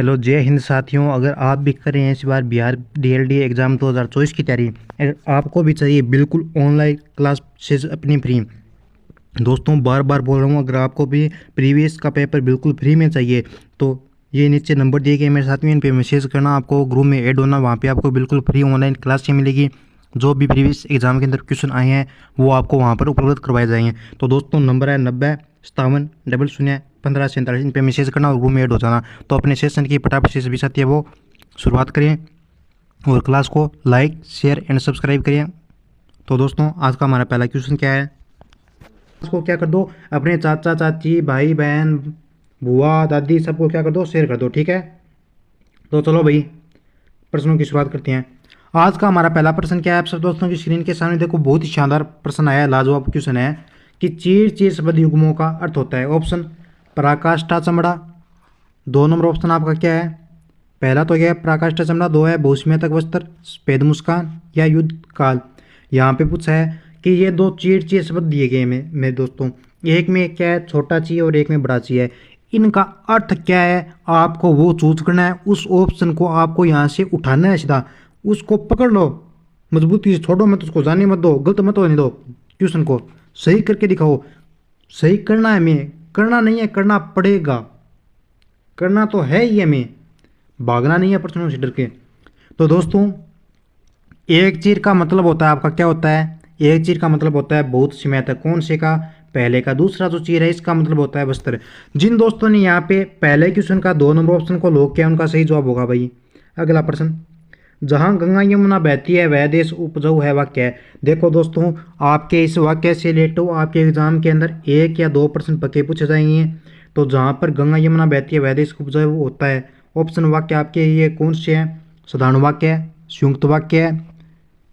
Hello जय हिंद साथियों। अगर आप भी कर रहे हैं इस बार बिहार डीएलडी एग्ज़ाम 2024 की तैयारी, अगर आपको भी चाहिए बिल्कुल ऑनलाइन क्लासेस अपनी फ्री। दोस्तों बार बार बोल रहा हूँ, अगर आपको भी प्रीवियस का पेपर बिल्कुल फ्री में चाहिए तो ये नीचे नंबर दिए गए मेरे साथ में, इन पे मैसेज करना, आपको ग्रुप में ऐड होना। वहाँ पे आपको बिल्कुल फ्री ऑनलाइन क्लासें मिलेगी। जो भी प्रीवियस एग्जाम के अंदर क्वेश्चन आए हैं वो आपको वहाँ पर उपलब्ध करवाए जाएंगे। तो दोस्तों नंबर है 90 57 00 1547। इन पे मैसेज करना और ग्रुप में ऐड हो जाना। तो अपने सेशन की फटाफट से सभी साथी है वो शुरुआत करें और क्लास को लाइक शेयर एंड सब्सक्राइब करें। तो दोस्तों आज का हमारा पहला क्वेश्चन क्या है, उसको क्या कर दो, अपने चाचा चाची भाई बहन बुआ दादी सबको क्या कर दो, शेयर कर दो। ठीक है, तो चलो भाई प्रश्नों की शुरुआत करते हैं। आज का हमारा पहला प्रश्न क्या है, आप सब दोस्तों की स्क्रीन के सामने देखो, बहुत ही शानदार प्रश्न आया है, लाजवाब क्वेश्चन है कि चीर चीर शब्द युग्मों का अर्थ होता है। ऑप्शन पराकाष्ठा चमड़ा। 2 नंबर ऑप्शन आपका क्या है, पहला तो क्या है पराकाष्ठा चमड़ा, 2 है भूस्मितक वस्त्र, सफेद मुस्कान या युद्ध काल। यहाँ पे पूछा है कि ये 2 चीर चीर शब्द दिए गए मेरे दोस्तों, एक में क्या है छोटा ची और एक में बड़ा ची है, इनका अर्थ क्या है आपको वो चूज करना है। उस ऑप्शन को आपको यहाँ से उठाना है, सीधा उसको पकड़ लो, मजबूती से छोड़ो मत, उसको जाने मत दो, गलत मत होने दो, क्वेश्चन को सही करके दिखाओ। सही करना है हमें, करना नहीं है, करना पड़ेगा, करना तो है ही हमें, भागना नहीं है प्रश्नों से डर के। तो दोस्तों एक चीर का मतलब होता है आपका क्या होता है, एक चीर का मतलब होता है बहुत समय तक। कौन से का, पहले का। दूसरा जो चीर है इसका मतलब होता है वस्त्र। जिन दोस्तों ने यहाँ पे पहले क्वेश्चन का 2 नंबर ऑप्शन को लॉक किया उनका सही जवाब होगा भाई। अगला प्रश्न, जहाँ गंगा यमुना बहती है वह देश उपजाऊ है, वाक्य है। देखो दोस्तों आपके इस वाक्य से रिलेटेड आपके एग्जाम के अंदर 1 या 2 प्रश्न पक्के पूछे जाएंगे। तो जहाँ पर गंगा यमुना बहती है वह देश उपजाऊ होता है, ऑप्शन वाक्य आपके ये कौन से हैं, साधारण वाक्य है, संयुक्त वाक्य है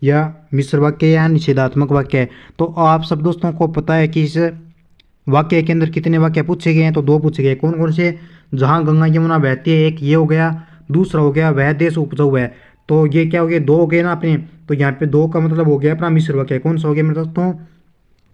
या मिश्र वाक्य या निषेधात्मक वाक्य है। तो आप सब दोस्तों को पता है कि इस वाक्य के अंदर कितने वाक्य पूछे गए हैं, तो 2 पूछे गए। कौन कौन से, जहाँ गंगा यमुना बहती है एक ये हो गया, दूसरा हो गया वह देश उपजाऊ है। तो ये क्या हो गया, 2 हो गए ना अपने, तो यहाँ पे 2 का मतलब हो गया अपना मिश्र वाक्य। कौन सा हो गया मेरे दोस्तों,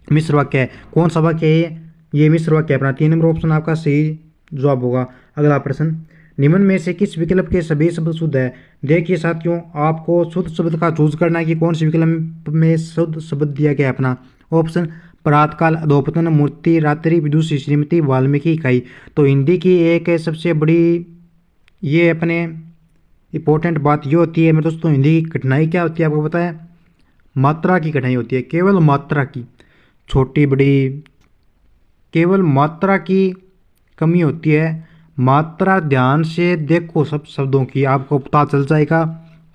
मिश्र वाक्य है। कौन सा वाक्य है ये मिश्र वाक्य है अपना। 3 नंबर ऑप्शन आपका सही जवाब होगा। अगला प्रश्न, निम्न में से किस विकल्प के सभी शब्द शुद्ध है। देखिए साथियों आपको शुद्ध शब्द का चूज करना है कि कौन से विकल्प में शुद्ध शब्द दिया गया अपना। ऑप्शन प्रातकाल, अधोपतन, मूर्ति, रात्रि, विदुषी, श्रीमती, वाल्मीकि, इकाई। तो हिंदी की एक सबसे बड़ी ये अपने इंपॉर्टेंट बात ये होती है मेरे दोस्तों, हिंदी की कठिनाई क्या होती है आपको पता है, मात्रा की कठिनाई होती है, केवल मात्रा की, छोटी बड़ी केवल मात्रा की कमी होती है। मात्रा ध्यान से देखो सब शब्दों की, आपको पता चल जाएगा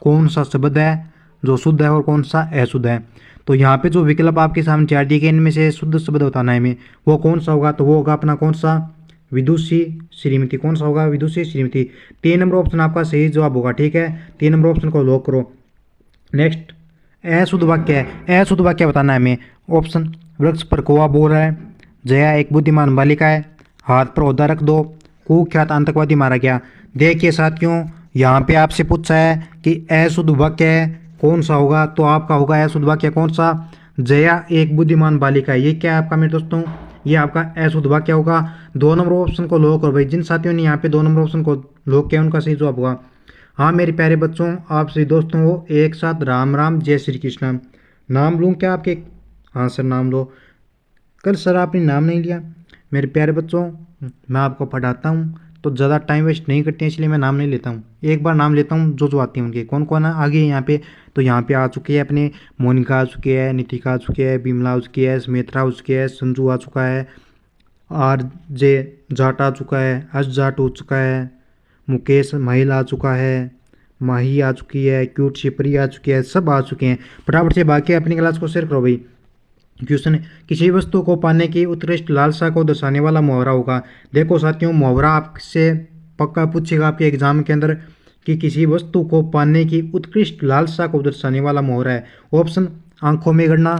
कौन सा शब्द है जो शुद्ध है और कौन सा अशुद्ध है। तो यहाँ पे जो विकल्प आपके सामने 4 दिए गए इनमें से शुद्ध शब्द बताना है हमें, वो कौन सा होगा, तो वो होगा अपना कौन सा, विदुषी, श्रीमती। कौन सा होगा, विदुषी, श्रीमती। 3 नंबर ऑप्शन आपका सही जवाब होगा। ठीक है, 3 नंबर ऑप्शन को लॉक करो। नेक्स्ट, अशुद्ध वाक्य है, अशुद्ध वाक्य बताना है हमें। ऑप्शन, वृक्ष पर कौवा बोल रहा है, जया एक बुद्धिमान बालिका है, हाथ पर ओहदा रख दो, कुख्यात आतंकवादी मारा गया। देखिए साथियों यहाँ पे आपसे पूछा है कि अशुद्ध वाक्य है कौन सा होगा, तो आपका होगा अशुद्ध वाक्य कौन सा, जया एक बुद्धिमान बालिका है। ये क्या है आपका मेरे दोस्तों, ये आपका अशुद्ध वाक्य होगा। 2 नंबर ऑप्शन को लॉक करो भाई। जिन साथियों ने यहाँ पे 2 नंबर ऑप्शन को लॉक किया उनका सही जवाब होगा। हाँ मेरे प्यारे बच्चों, आप सभी दोस्तों को एक साथ राम राम, जय श्री कृष्ण। नाम लूँ क्या आपके, हाँ सर नाम लो। कल सर आपने नाम नहीं लिया। मेरे प्यारे बच्चों मैं आपको पढ़ाता हूँ तो ज़्यादा टाइम वेस्ट नहीं करते हैं, इसलिए मैं नाम नहीं लेता हूँ, एक बार नाम लेता हूँ जो जो आती हैं उनके। कौन कौन है आगे यहाँ पे, तो यहाँ पे आ चुके हैं अपने मोनिका आ चुकी है, नितिका आ चुकी है, बिमला आ चुकी है, सुमित्रा आ चुकी है, संजू आ चुका है, आर जे जाट आ चुका है, हर्ष जाट हो चुका है, मुकेश महिल आ चुका है, माही आ चुकी है, क्यूट शिपरी आ चुकी है, सब आ चुके हैं। फटाफट से बाकी अपनी क्लास को शेयर करो भाई। क्वेश्चन है, किसी वस्तु को पाने की उत्कृष्ट लालसा को दर्शाने वाला मुहावरा होगा। देखो साथियों मुहावरा आपसे पक्का पूछेगा आपके एग्जाम के अंदर कि किसी वस्तु को पाने की उत्कृष्ट लालसा को दर्शाने वाला मुहावरा है। ऑप्शन, आंखों में गड़ना।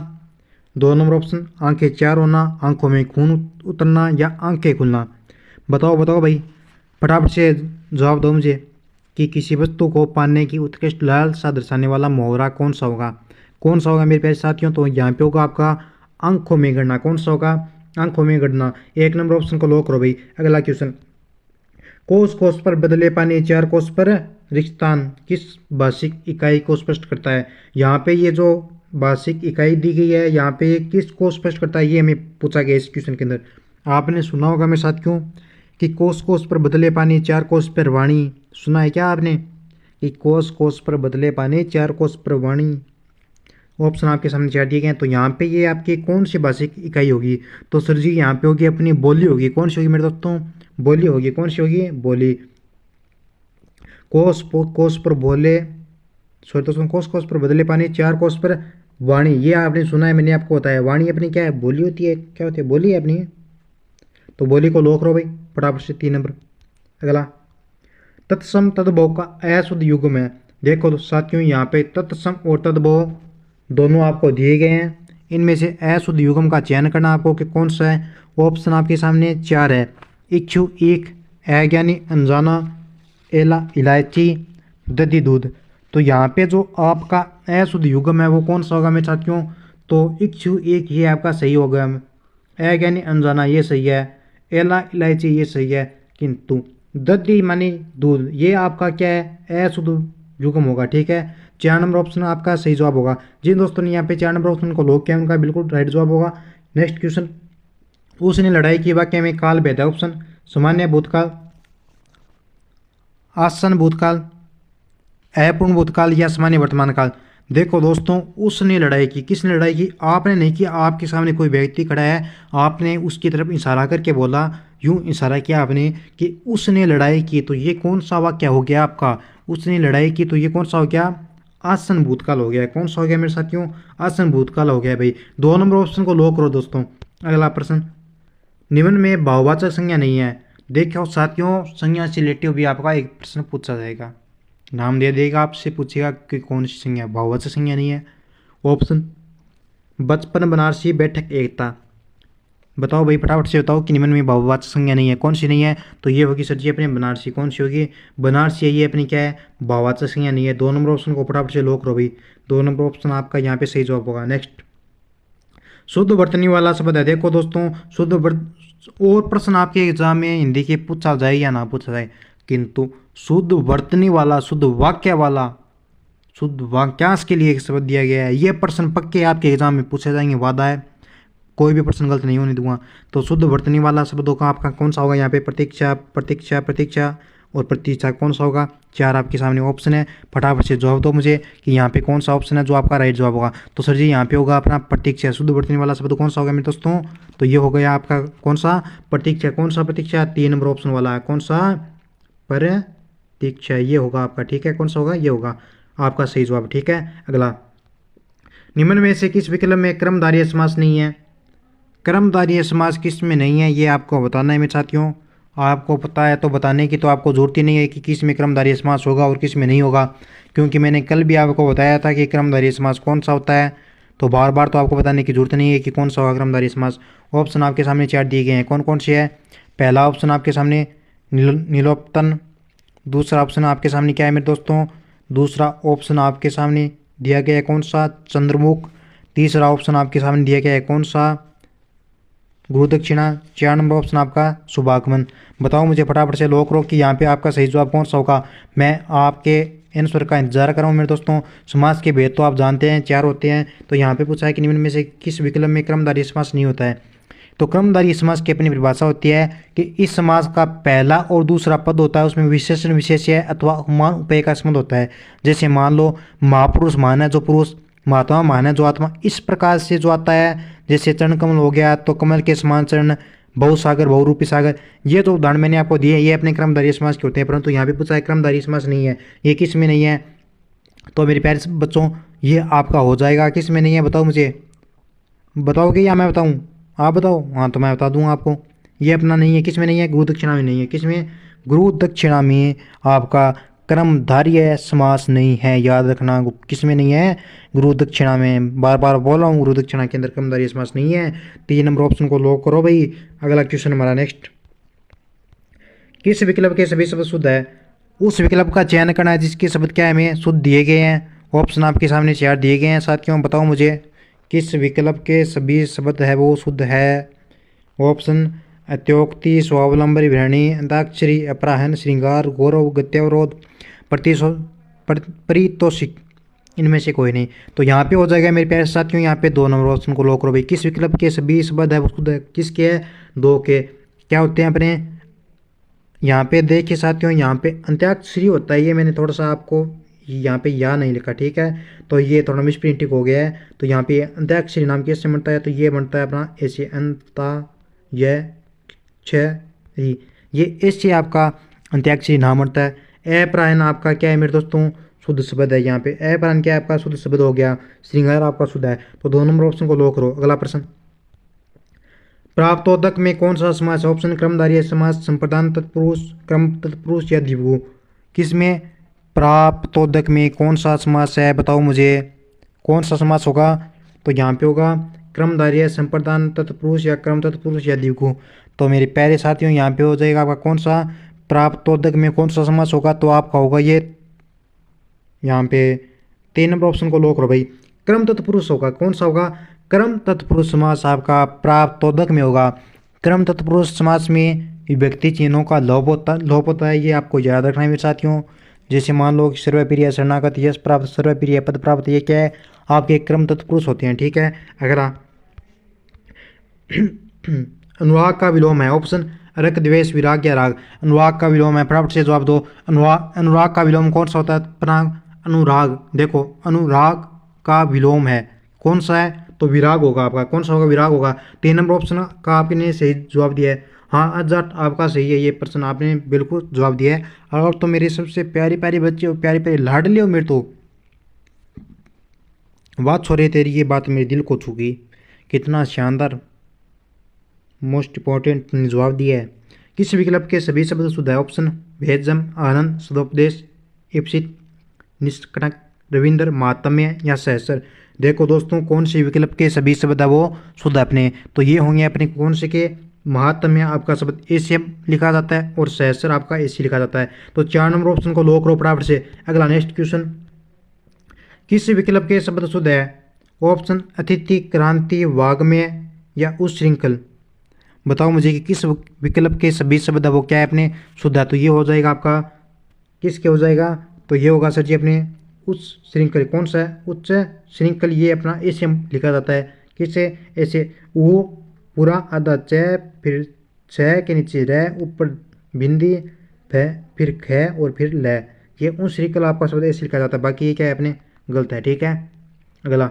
2 नंबर ऑप्शन, आंखें चार होना, आंखों में खून उतरना या आंखें खुलना। बताओ बताओ भाई, फटाफट से जवाब दो मुझे कि किसी वस्तु को पाने की उत्कृष्ट लालसा दर्शाने वाला मुहावरा कौन सा होगा। कौन सा होगा मेरे प्यारे साथियों, तो यहाँ पे होगा आपका आंखों में गड़ना। कौन सा होगा, आंखों में गड़ना। 1 नंबर ऑप्शन को लॉक करो भाई। अगला क्वेश्चन, कोस कोस पर बदले पानी, चार कोस पर रिक्तान किस भाषिक इकाई को स्पष्ट करता है। यहाँ पे ये जो भाषिक इकाई दी गई है, यहाँ पे ये किस को स्पष्ट करता है, ये हमें पूछा गया इस क्वेश्चन के अंदर। आपने सुना होगा मेरे साथियों कि कोस कोस पर बदले पानी, चार कोस पर वाणी। सुना है क्या आपने कि कोस कोस पर बदले पानी, चार कोस पर वाणी। ऑप्शन आपके सामने चार दिए गए हैं। तो यहाँ पे ये आपकी कौन सी भाषिक इकाई होगी, तो सर जी यहाँ पे होगी अपनी बोली होगी। कौन सी होगी मेरे दोस्तों, बोली होगी। कौन सी होगी, बोली। कोस पर बोले, सॉरी दोस्तों, कोस कोस पर बदले पानी, चार कोस पर वाणी। ये आपने सुना है, मैंने आपको बताया। वाणी अपनी क्या है, बोली होती है। क्या होती है, बोली है अपनी। तो बोली को लॉक करो भाई फटाफट से। 3 नंबर। अगला, तत्सम तद्भव का अशुद्ध युग्म है। देखो तो साथियों, यहाँ पे तत्सम और तद्भव दोनों आपको दिए गए हैं। इनमें से अशुद्ध युग्म का चयन करना आपको कि कौन सा है। ऑप्शन आपके सामने 4 है। इच्छु, एक, अज्ञानी, अनजाना, एला, इलायची, दधी, दूध। तो यहाँ पे जो आपका अशुद्ध युग्म है वो कौन सा होगा मेरे साथियों, तो इच्छु, एक, ये आपका सही होगा। अज्ञानी, अनजाना, ये सही है। एला, इलायची, ये सही है। किंतु दधी मानी दूध, ये आपका क्या है, अशुद्ध युग्म होगा। ठीक है, 4 नंबर ऑप्शन आपका सही जवाब होगा। जिन दोस्तों ने यहाँ पे 4 नंबर ऑप्शन को लॉक किया उनका बिल्कुल राइट जवाब होगा। नेक्स्ट क्वेश्चन, उसने लड़ाई की वाक्य में काल भेद है। ऑप्शन सामान्य भूतकाल, आसन भूतकाल, अपूर्ण भूतकाल या सामान्य वर्तमान काल। देखो दोस्तों, उसने लड़ाई की, किसने लड़ाई की, आपने नहीं की। आपके सामने कोई व्यक्ति खड़ा है, आपने उसकी तरफ इशारा करके बोला, यूं इशारा किया आपने कि उसने लड़ाई की, तो ये कौन सा वाक्य हो गया आपका, उसने लड़ाई की, तो ये कौन सा हो गया, आसन भूतकाल हो गया। कौन सा हो गया मेरे साथियों, आसन भूतकाल हो गया भाई। 2 नंबर ऑप्शन को लॉक करो दोस्तों। अगला प्रश्न, निम्न में भाववाचक संज्ञा नहीं है। देखो साथियों, संज्ञा से रिलेटिव भी आपका एक प्रश्न पूछा जाएगा, नाम दे देगा, आपसे पूछेगा कि कौन सी संज्ञा, भाववाचक संज्ञा नहीं है। ऑप्शन, बचपन, बनारसी, बैठक, एकता। बताओ भाई फटाफट से बताओ कि निम्न में भाववाचक संज्ञा नहीं है, कौन सी नहीं है। तो ये होगी सर जी अपनी बनारसी। कौन सी होगी, बनारसी है, ये अपनी क्या है, भाववाचक संज्ञा नहीं है। 2 नंबर ऑप्शन को फटाफट से लॉक करो भाई। 2 नंबर ऑप्शन आपका यहाँ पे सही जवाब होगा। नेक्स्ट, शुद्ध वर्तनी वाला शब्द है। देखो दोस्तों, शुद्ध और प्रश्न आपके एग्जाम में हिंदी के पूछा जाए या ना पूछा जाए, किंतु शुद्ध वर्तनी वाला, शुद्ध वाक्य वाला, शुद्ध वाक्यांश के लिए एक शब्द दिया गया है। ये प्रश्न पक्के आपके एग्जाम में पूछे जाएंगे, वादा है, कोई भी प्रश्न गलत नहीं होने दूंगा। तो शुद्ध वर्तनी वाला शब्दों का आपका कौन सा होगा, यहाँ पे प्रतीक्षा, प्रतीक्षा, प्रतीक्षा और प्रतीक्षा कौन सा होगा। 4 आपके सामने ऑप्शन है, फटाफट से जवाब दो मुझे कि यहाँ पे कौन सा ऑप्शन है जो आपका राइट जवाब होगा। तो सर जी यहाँ पे होगा अपना प्रतीक्षा। शुद्ध वर्तनी वाला शब्द कौन सा होगा मेरे दोस्तों, तो ये हो गया आपका कौन सा, प्रतीक्षा। कौन सा प्रतीक्षा, 3 नंबर ऑप्शन वाला है। कौन सा, प्रतीक्षा, ये होगा आपका। ठीक है, कौन सा होगा, ये होगा आपका सही जवाब। ठीक है, अगला, निम्न में से किस विकल्प में क्रमधारय समास नहीं है। क्रमधारय समास किस में नहीं है, ये आपको बताना है मेरे साथियों। आपको पता है तो बताने की तो आपको जरूरत ही नहीं है कि किस में क्रमधारय समास होगा और किस में नहीं होगा, क्योंकि मैंने कल भी आपको बताया था कि क्रमधारय समास कौन सा होता है। तो बार बार तो आपको बताने की जरूरत नहीं है कि कौन सा होगा क्रमधारय समास। ऑप्शन आपके सामने 4 दिए गए हैं, कौन कौन से है। पहला ऑप्शन आपके सामने नीलोत्पन्न, दूसरा ऑप्शन आपके सामने क्या है मेरे दोस्तों, दूसरा ऑप्शन आपके सामने दिया गया है कौन सा, चंद्रमुख। तीसरा ऑप्शन आपके सामने दिया गया है कौन सा, गुरु दक्षिणा। 4 नंबर ऑप्शन आपका शुभागमन। बताओ मुझे फटाफट से लॉक करो कि यहाँ पे आपका सही जवाब कौन सा होगा। मैं आपके आंसर का इंतजार कर रहा हूँ मेरे दोस्तों। समास के भेद तो आप जानते हैं 4 होते हैं। तो यहाँ पे पूछा है कि निम्न में से किस विकल्प में क्रमधारय समास नहीं होता है। तो क्रमधारय समास की अपनी परिभाषा होती है कि इस समास का पहला और दूसरा पद होता है, उसमें विशेषण विशेष्य अथवा उपमान उपेय का संबंध होता है। जैसे मान लो महापुरुष मान है जो पुरुष, महात्मा मान है जो आत्मा, इस प्रकार से जो आता है। जैसे चरण कमल हो गया तो कमल के समान चरण, बहुसागर, बहुरूपी सागर, ये तो उदाहरण मैंने आपको दिए, ये अपने क्रमधारय समास के होते हैं। परंतु यहाँ पे पूछा है क्रमधारय समास नहीं है, ये किस में नहीं है। तो मेरे प्यारे बच्चों, ये आपका हो जाएगा, किस में नहीं है बताओ मुझे, बताओगे या मैं बताऊँ, आप बताओ। हाँ तो मैं बता दूंगा आपको, ये अपना नहीं है, किस में नहीं है, गुरु दक्षिणा में नहीं है। किस में, गुरु दक्षिणा में आपका क्रमधारय समास नहीं है, याद रखना। किस में नहीं है, गुरु दक्षिणा में। बार बार बोल रहा हूँ, गुरु दक्षिणा के अंदर क्रमधारय समास नहीं है। 3 नंबर ऑप्शन को लॉक करो भाई। अगला क्वेश्चन हमारा नेक्स्ट, किस विकल्प के सभी शब्द शुद्ध है। उस विकल्प का चयन करना है जिसके शब्द क्या है हमें शुद्ध दिए गए हैं। ऑप्शन आपके सामने 4 दिए गए हैं साथियों, बताओ मुझे किस विकल्प के सभी शब्द है वो शुद्ध है। ऑप्शन अत्योक्ति स्वावलंबी विरणी अंताक्षरी अपराहन श्रृंगार गौरव गत्यावरोध परितोषिक इनमें से कोई नहीं। तो यहाँ पे हो जाएगा मेरे प्यारे साथियों, यहाँ पे 2 नंबर ऑप्शन को लॉक करो भाई। किस विकल्प के सभी शब्द है उसको किसके है? 2 के क्या होते हैं अपने यहाँ पे देखिए साथियों, यहाँ पे अंत्याक्षरी होता है। ये मैंने थोड़ा सा आपको यहाँ पे या नहीं लिखा, ठीक है, तो ये थोड़ा मिसप्रिंटिंग हो गया है। तो यहाँ पे अंत्याक्षरी नाम कैसे बनता है? तो ये बनता है अपना ऐसे अंता ये ऐसे आपका अंत्याक्षरी नाम बनता है। अपरायण आपका क्या है मेरे दोस्तों? शुद्ध शब्द है। यहाँ पे अपरायण क्या है आपका? शुद्ध शब्द हो गया। श्रृंगार आपका शुद्ध है। तो 2 नंबर ऑप्शन को लॉक करो। अगला प्रश्न, प्राप्तोदक में कौन सा समास है? ऑप्शन क्रमधारय समास, संप्रदान तत्पुरुष, क्रम तत्पुरुष या द्विगु। किसमें प्राप्तोदक में कौन सा समास है? बताओ मुझे कौन सा समास होगा? तो यहाँ पे होगा क्रमधारय, संप्रदान तत्पुरुष या क्रम तत्पुरुष या द्विगु। तो मेरे प्यारे साथियों यहाँ पे हो जाएगा आपका कौन सा प्राप्तोदक में कौन सा समास होगा? तो आपका होगा ये यहाँ पे 3 नंबर ऑप्शन को लॉक करो भाई। क्रम तत्पुरुष होगा। कौन सा होगा? क्रम तत्पुरुष समास आपका प्राप्तोदक में होगा। क्रम तत्पुरुष समास में विभक्ति चिन्हों का लोप होता है। ये आपको याद रखना है मेरे साथियों। जैसे मान लो सर्वप्रिय, शरणागत, यश प्राप्त, सर्वप्रिय, पद प्राप्त, ये क्या है? आपके क्रम तत्पुरुष होते हैं, ठीक है। अगला अनुराग का विलोम है। ऑप्शन रक, द्वेष, विराग या राग। अनुराग का विलोम है, फटाफट से जवाब दो। अनुराग का विलोम कौन सा होता है? अनुराग। देखो अनुराग का विलोम है, कौन सा है? तो विराग होगा आपका। कौन सा होगा? विराग होगा। 3 नंबर ऑप्शन का आपने सही जवाब दिया है। हाँ अजाट आपका सही है, ये प्रश्न आपने बिल्कुल जवाब दिया है। और तो मेरे सबसे प्यारी प्यारी बच्चे हो, प्यारी प्यारी लाडली हो मेरे, तो बात छोड़े तेरी ये बात मेरे दिल को छू गई। कितना शानदार मोस्ट इंपॉर्टेंट जवाब दिया है। किस विकल्प के सभी शब्द शुद्ध है? ऑप्शन भेदजम, आनंद, सदोपदेश, इप्सित, निष्कटक, रविंद्र, महात्म्य या सहसर। देखो दोस्तों कौन से विकल्प के सभी शब्द है वो शुद्ध है अपने? तो ये होंगे अपने कौन से के? महात्म्य आपका शब्द ए से लिखा जाता है और सहसर आपका ए से लिखा जाता है। तो 4 नंबर ऑप्शन को लॉक करो फटाफट से। अगला नेक्स्ट क्वेश्चन, किस विकल्प के शब्द शुद्ध है? ऑप्शन अतिथि, क्रांति, वाग्मय या उच्छृंखल। बताओ मुझे कि किस विकल्प के सभी शब्द है वो क्या है अपने शुद्ध है? तो ये हो जाएगा आपका किसके हो जाएगा? तो ये होगा सर जी अपने उच्च श्रृंखल। कौन सा है? उच्च श्रृंखल। ये अपना ऐसे लिखा जाता है, किससे? ऐसे वो पूरा आधा च, फिर छ के नीचे र, ऊपर बिंदी, फिर ख और फिर ल। ये उन श्रृंखल आपका शब्द ऐसे लिखा जाता है। बाकी ये क्या है अपने गलत है, ठीक है। अगला,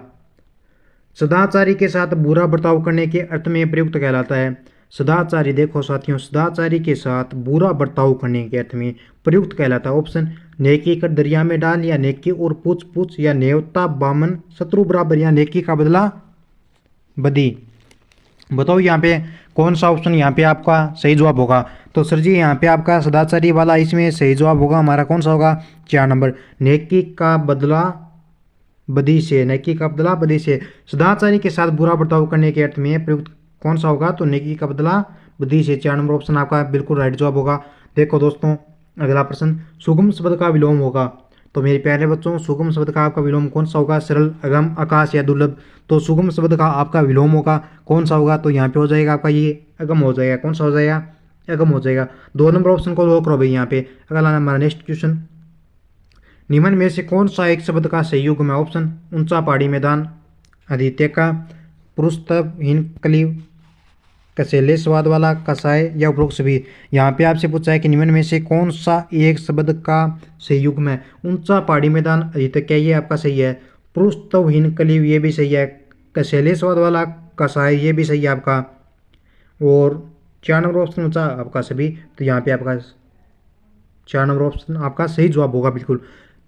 सदाचारी के साथ बुरा बर्ताव करने के अर्थ में प्रयुक्त कहलाता है। सदाचारी, देखो साथियों, सदाचारी के साथ बुरा बर्ताव करने के अर्थ में प्रयुक्त कहलाता है। ऑप्शन नेकी कर दरिया में डाल, या नेकी और पूछ पूछ, या नेवता बामन शत्रु बराबर, या नेकी का बदला बदी। बताओ यहाँ पे कौन सा ऑप्शन यहाँ पे आपका सही जवाब होगा? तो सर जी यहाँ पे आपका सदाचारी वाला इसमें सही जवाब होगा हमारा कौन सा होगा? 4 नंबर, नेकी का बदला बदी से। नेकी का बदला बदी से। सदाचारी के साथ बुरा बर्ताव करने के अर्थ में प्रयुक्त कौन सा होगा? तो नेकी का बदला बदी से। 4 नंबर ऑप्शन आपका बिल्कुल राइट जवाब होगा। देखो दोस्तों अगला प्रश्न, सुगम शब्द का विलोम होगा। तो मेरे प्यारे बच्चों सुगम शब्द का आपका विलोम कौन सा होगा? सरल, अगम, आकाश या दुर्लभ। तो सुगम शब्द का आपका विलोम होगा कौन सा होगा? तो यहाँ पे हो जाएगा आपका ये अगम हो जाएगा। कौन सा हो जाएगा? अगम हो जाएगा। 2 नंबर ऑप्शन को लॉक करो भाई यहाँ पे। अगला हमारा नेक्स्ट क्वेश्चन, निम्न में से कौन सा एक शब्द का सही युग्म है? ऑप्शन ऊंचा पहाड़ी मैदान, आदित्य का, पुरुषत्व, हिनकली, कसेले स्वाद वाला, कसाय या उपरोक्त सभी। यहाँ पे आपसे पूछा है कि निम्न में से कौन सा एक शब्द का सही युग्म है? ऊंचा पहाड़ी मैदान, आदित्य क्या, ये आपका सही है। पुरुषत्व, हिनकली, ये भी सही है। कसेले स्वाद वाला, कसाय, ये भी सही है आपका। और 4 नंबर ऑप्शन ऊंचा आपका सभी। तो यहाँ पे आपका 4 नंबर ऑप्शन आपका सही जवाब होगा बिल्कुल।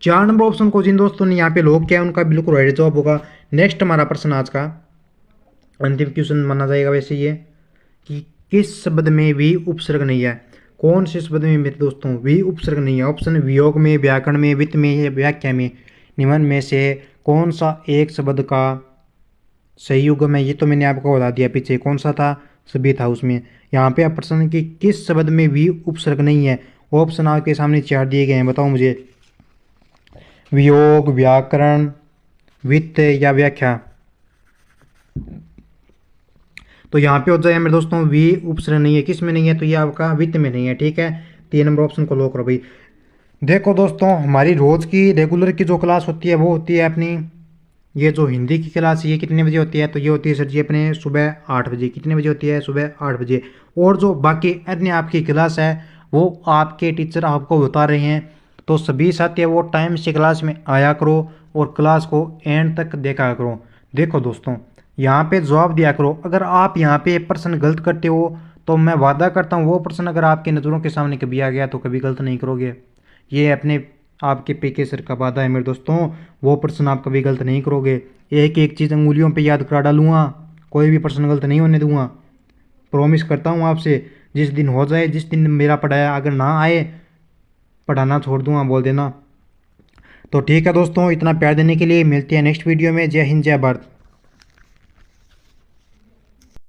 4 नंबर ऑप्शन को जिन दोस्तों ने यहाँ पे लॉक किया उनका बिल्कुल राइट जवाब होगा। नेक्स्ट हमारा प्रश्न आज का अंतिम क्वेश्चन माना जाएगा वैसे ये, कि किस शब्द में भी उपसर्ग नहीं है? कौन से शब्द में मेरे दोस्तों भी उपसर्ग नहीं है? ऑप्शन वियोग में, व्याकरण में, वित्त में या व्याख्या में। निम्न में से कौन सा एक शब्द का सही युग्म है? ये तो मैंने आपको बता दिया पीछे, कौन सा था? सभी था उसमें। यहाँ पे आप प्रश्न कि किस शब्द में भी उपसर्ग नहीं है? ऑप्शन आपके सामने 4 दिए गए हैं, बताओ मुझे। वियोग, व्याकरण, वित्त या व्याख्या। तो यहाँ पे हो जाएगा मेरे दोस्तों वी ऑप्शन नहीं है, किस में नहीं है, तो ये आपका वित्त में नहीं है। ठीक है, 3 नंबर ऑप्शन को लॉक करो भाई। देखो दोस्तों, हमारी रोज़ की रेगुलर की जो क्लास होती है वो होती है अपनी, ये जो हिंदी की क्लास ये कितने बजे होती है, तो ये होती है सर जी अपने सुबह 8 बजे। कितने बजे होती है, सुबह 8 बजे। और जो बाकी अन्य आपकी क्लास है वो आपके टीचर आपको बता रहे हैं, तो सभी साथी वो टाइम से क्लास में आया करो और क्लास को एंड तक देखा करो। देखो दोस्तों, यहाँ पे जवाब दिया करो। अगर आप यहाँ पे प्रश्न गलत करते हो तो मैं वादा करता हूँ वो प्रश्न अगर आपकी नज़रों के सामने कभी आ गया तो कभी गलत नहीं करोगे। ये अपने आपके पीके सर का वादा है मेरे दोस्तों, वो प्रश्न आप कभी गलत नहीं करोगे। एक एक चीज़ अंगुलियों पे याद करा डालूंगा, कोई भी प्रश्न गलत नहीं होने दूंगा। प्रॉमिस करता हूँ आपसे। जिस दिन हो जाए, जिस दिन मेरा पढ़ाया अगर ना आए, पढ़ाना छोड़ दूंगा बोल देना। तो ठीक है दोस्तों, इतना प्यार देने के लिए मिलते हैं नेक्स्ट वीडियो में। जय हिंद, जय भारत।